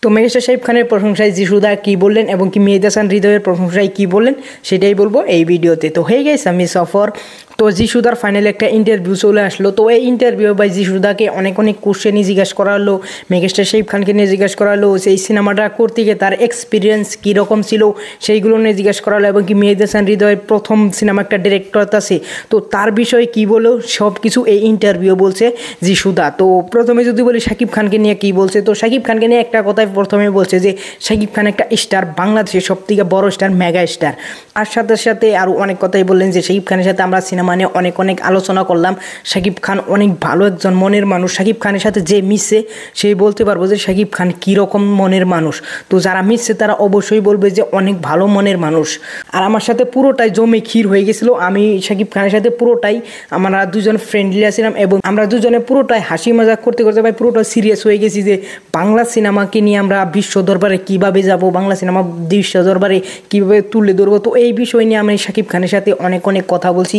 তো মেগাস্টার শাকিব খানের প্রশংসায় যিশুদা কি বললেন এবং কি মেহেদী হাসান হৃদয়ের প্রশংসায় কি বললেন সেটাই বলবো এই ভিডিওতে। তো হয়ে গেছে আমি সফর। তো যিশুদার ফাইনালি একটা ইন্টারভিউ চলে আসলো। তো এই ইন্টারভিউ বাই যিশুদাকে অনেক কোশ্চেনই জিজ্ঞাসা করা হলো, মেগাস্টার শাকিব খানকে নিয়ে জিজ্ঞাসা করা হলো, সেই সিনেমাটা করতে গিয়ে তার এক্সপিরিয়েন্স কীরকম ছিল সেইগুলো নিয়ে জিজ্ঞাসা করা হলো, এবং কি মেহেদী হাসান হৃদয়ের প্রথম সিনেমা একটা ডিরেক্টর আছে তো তার বিষয়ে কী বলো সব কিছু এই ইন্টারভিউ বলছে যিশুদা। তো প্রথমে যদি বলি শাকিব খানকে নিয়ে কী বলছে, তো শাকিব খানকে নিয়ে একটা কথাই প্রথমে বলছে যে শাকিব খান একটা স্টার, বাংলাদেশের সবথেকে বড় স্টার, মেগা স্টার। আর সাথে সাথে আরও অনেক কথাই বললেন যে শাকিব খানের সাথে আমরা সিনেমা নিয়ে অনেক আলোচনা করলাম। শাকিব খান অনেক ভালো একজন মনের মানুষ। শাকিব খানের সাথে যে মিশছে সেই বলতে পারবো যে শাকিব খান কীরকম মনের মানুষ। তো যারা মিশছে তারা অবশ্যই বলবে যে অনেক ভালো মনের মানুষ। আর আমার সাথে পুরোটাই জমে ক্ষীর হয়ে গেছিলো। আমি শাকিব খানের সাথে পুরোটাই আমরা দুজন ফ্রেন্ডলি আছিলাম এবং আমরা দুজনে পুরোটাই হাসি মজাক করতে করতে ভাই পুরোটাই সিরিয়াস হয়ে গেছি যে বাংলা সিনেমাকে নিয়ে আমরা বিশ্ব দরবারে কীভাবে যাব, বাংলা সিনেমা বিশ্ব দরবারে কীভাবে তুলে ধরবো। তো এই বিষয় নিয়ে আমি শাকিব খানের সাথে অনেক কথা বলছি।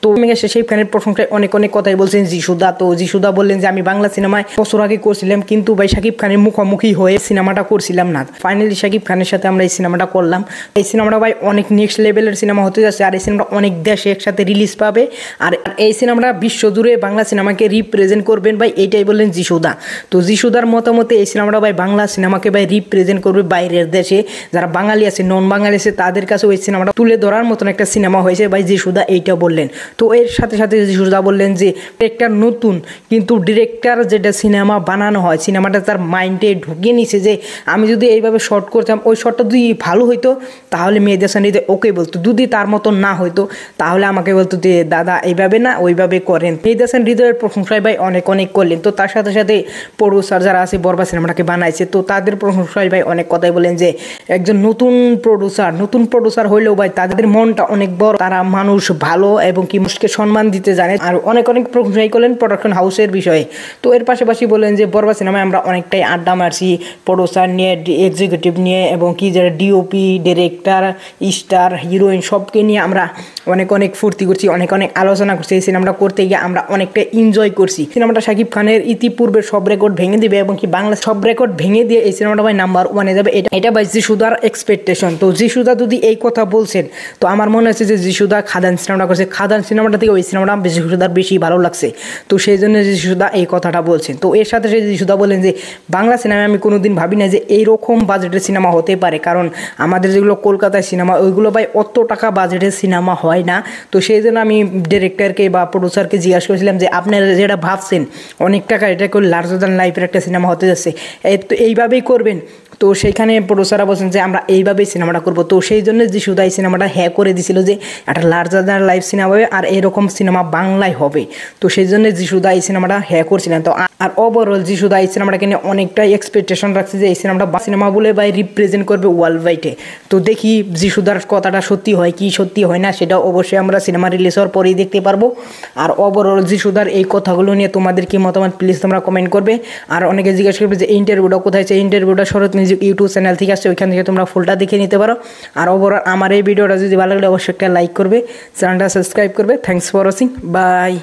তো শাকিব খানের প্রশংসায় অনেক কথাই বলছেন যিশুদা। তো যিশুদা বললেন যে আমি বাংলা সিনেমায় বছর আগে করছিলাম কিন্তু ভাই শাকিব খানের মুখোমুখি হয়ে সিনেমাটা করছিলাম না। ফাইনালি শাকিব খানের সাথে আমরা এই সিনেমাটা করলাম। এই সিনেমাটা ভাই অনেক নেক্সট লেভেলের সিনেমা হতে যাচ্ছে। আর এই সিনেমাটা অনেক দেশে একসাথে রিলিজ পাবে। আর এই সিনেমাটা বিশ্বজুড়ে বাংলা সিনেমাকে রিপ্রেজেন্ট করবেন ভাই, এইটাই বললেন যিশুদা। তো যিশুদার মতামতে এই সিনেমাটা ভাই বাংলা সিনেমাকে ভাই রিপ্রেজেন্ট করবে বাইরের দেশে। যারা বাঙালি আছে, নন বাঙালি আছে, তাদের কাছে ওই সিনেমাটা তুলে ধরার মতন একটা সিনেমা হয়েছে ভাই, যিশুদা এইটা বললেন। তো এর সাথে সাথে যিশুদা বললেন যে একটা নতুন কিন্তু ডিরেক্টর যেটা সিনেমা বানানো হয়, সিনেমাটা তার মাইন্ডে ঢুকিয়ে নিছে যে আমি যদি এইভাবে শর্ট করতাম, ওই শর্টটা যদি ভালো হইতো তাহলে মেহেদী হাসান হৃদয় ওকে বলতো, যদি তার মতন না হইতো তাহলে আমাকে বলতো যে দাদা এইভাবে না ওইভাবে করেন। মেহেদী হাসান হৃদয়ের প্রশংসায় ভাই অনেক করলেন। তো তার সাথে সাথে প্রডিউসার যারা আছে বরবাদ সিনেমাটাকে বানাইছে তো তাদের প্রশংসায় ভাই অনেক কথাই বলেন যে একজন নতুন প্রডিউসার হইলেও ভাই তাদের মনটা অনেক বড়, তারা মানুষ ভালো এবং কি মানুষকে সম্মান দিতে জানে। আর অনেক প্রশংসাই করলেন প্রোডাকশন হাউসের বিষয়ে। তো এর পাশাপাশি বলেন যে বরবাদ সিনেমায় আমরা অনেকটাই আড্ডা মারছি প্রডিউসার নিয়ে, এক্সিকিউটিভ নিয়ে এবং কি যারা ডিওপি, ডিরেক্টর, স্টার, হিরোইন সবকে নিয়ে আমরা অনেক ফুর্তি করছি, অনেক আলোচনা করছি। এই সিনেমাটা করতে গিয়ে আমরা অনেকটা এনজয় করছি। সিনেমাটা শাকিব খানের ইতিপূর্বে সব রেকর্ড ভেঙে দিবে এবং কি বাংলা সব রেকর্ড ভেঙে দিয়ে এই সিনেমাটা ভাই নাম্বার 1-এ যাবে। এটা ভাই যিশুদার এক্সপেকটেশন। তো যিশুদা যদি এই কথা বলছেন তো আমার মনে হচ্ছে যে যিশুদা খাদান সিনেমাটা করছে, খাদান সিনেমাটা থেকে ওই সিনেমাটা যিশুদার বেশি ভালো লাগছে। তো সেই জন্য যিশুদা এই কথাটা বলছেন। তো এর সাথে সাথে যিশুদা বলেন যে বাংলা সিনেমায় আমি কোনোদিন ভাবি না যে এইরকম বাজেটের সিনেমা হতে পারে, কারণ আমাদের যেগুলো কলকাতায় সিনেমা ওইগুলো ভাই অত টাকা বাজেটের সিনেমা হয় না। তো সেই জন্য আমি ডিরেক্টরকে বা প্রডিউসারকে জিজ্ঞাসা করেছিলাম যে আপনারা যেটা ভাবছেন অনেক টাকা, এটা করে লার্জার দ্যান লাইফের একটা সিনেমা হতে যাচ্ছে, তো এইভাবেই করবেন। তো সেইখানে প্রডিউসাররা বলছেন যে আমরা এইভাবেই সিনেমাটা করবো। তো সেই জন্য যিশুদা এই সিনেমাটা করে দিছিল যে একটা লার্জার দ্যান লাইফ সিনেমা হবে আর এরকম সিনেমা বাংলায় হবে। তো সেই জন্য যিশুদা এই সিনেমাটা করছিলেন। তো আর ওভারঅল যিশুদা এই সিনেমাটাকে নিয়ে অনেকটাই এক্সপেকটেশন রাখছে যে এই সিনেমাটা সিনেমা বলে ভাই রিপ্রেজেন্ট করবে ওয়ার্ল্ড ওয়াইডে। তো দেখি যিশুদার কথাটা সত্যি হয় কি সত্যি হয় না সেটা অবশ্যই আমরা সিনেমা রিলিজ হওয়ার পরেই দেখতে পারবো। আর ওভারঅল যিশুদার এই কথাগুলো নিয়ে তোমাদের কি মতামত প্লিজ তোমরা কমেন্ট করবে। আর অনেকে জিজ্ঞাসা করবে যে এই ইন্টারভিউটা কোথায় আছে, ইন্টারভিউটা শরৎ মিউজিক ইউটিউব চ্যানেল থেকে আসছে, ওইখান থেকে তোমরা ফুলটা দেখে নিতে পারো। আর ওভারঅল আমার এই ভিডিওটা যদি ভালো লাগলে অবশ্যই একটা লাইক করবে, চ্যানেলটা সাবস্ক্রাইব করবে। Thanks for watching, by.